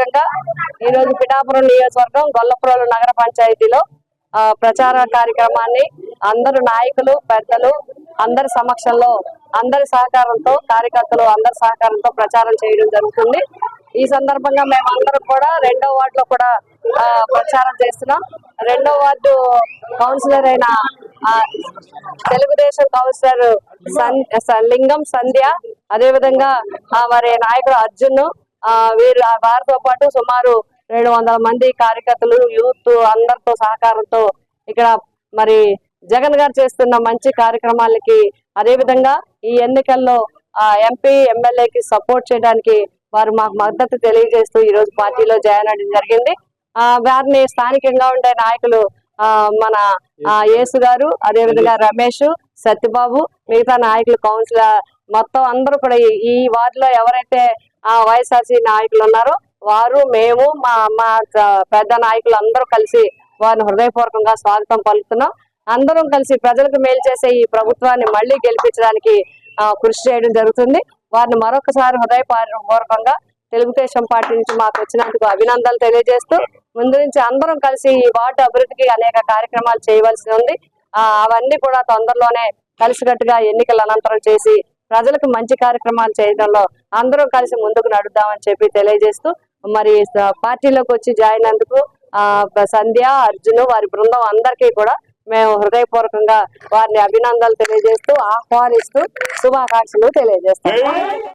భాగంగా ఈ రోజు పిఠాపురం నియోజకవర్గం గొల్లప్రోలు నగర పంచాయతీలో ప్రచార కార్యక్రమాన్ని అందరు నాయకులు పెద్దలు అందరి సమక్షంలో అందరి సహకారంతో కార్యకర్తలు అందరి సహకారంతో ప్రచారం చేయడం జరుగుతుంది. ఈ సందర్భంగా మేమందరం కూడా 2వ వార్డులో కూడా ప్రచారం చేస్తున్నాం. 2వ వార్డు కౌన్సిలర్ అయిన తెలుగుదేశం కౌన్సిలర్ లింగం సంధ్య, అదేవిధంగా మరి నాయకుడు అర్జున్, వారితో పాటు సుమారు 700 మంది కార్యకర్తలు యూత్ అందరితో సహకారంతో ఇక్కడ మరి జగన్ గారు చేస్తున్న మంచి కార్యక్రమాలకి అదేవిధంగా ఈ ఎన్నికల్లో ఎంపీ ఎమ్మెల్యేకి సపోర్ట్ చేయడానికి వారు మాకు మద్దతు తెలియజేస్తూ ఈ రోజు పార్టీలో జాయిన్ అవ్వడం జరిగింది. వారిని స్థానికంగా ఉండే నాయకులు మన యేసు గారు, అదేవిధంగా రమేష్, సత్యబాబు, మిగతా నాయకులు కౌన్సిలర్ మొత్తం అందరూ కూడా ఈ వార్డులో ఎవరైతే వైఎస్ఆర్సీ నాయకులు ఉన్నారో వారు మేము మా పెద్ద నాయకులు అందరూ కలిసి వారిని హృదయపూర్వకంగా స్వాగతం పలుకుతున్నాం. అందరం కలిసి ప్రజలకు మేలు చేసే ఈ ప్రభుత్వాన్ని మళ్లీ గెలిపించడానికి కృషి చేయడం జరుగుతుంది. వారిని మరొకసారి హృదయపూర్వకంగా తెలుగుదేశం పార్టీ నుంచి మాకు వచ్చినందుకు అభినందనలు తెలియజేస్తూ ముందు నుంచి అందరం కలిసి ఈ వార్డు అభివృద్ధికి అనేక కార్యక్రమాలు చేయవలసి ఉంది. అవన్నీ కూడా తొందరలోనే కలిసికట్టుగా ఎన్నికల అనంతరం చేసి ప్రజలకు మంచి కార్యక్రమాలు చేయడంలో అందరం కలిసి ముందుకు నడుద్దామని చెప్పి తెలియజేస్తూ మరి పార్టీలోకి వచ్చి జాయిన్ అందుకు సంధ్య, అర్జున్, వారి బృందం అందరికీ కూడా మేము హృదయపూర్వకంగా వారిని అభినందనలు తెలియజేస్తూ ఆహ్వానిస్తూ శుభాకాంక్షలు తెలియజేస్తాం.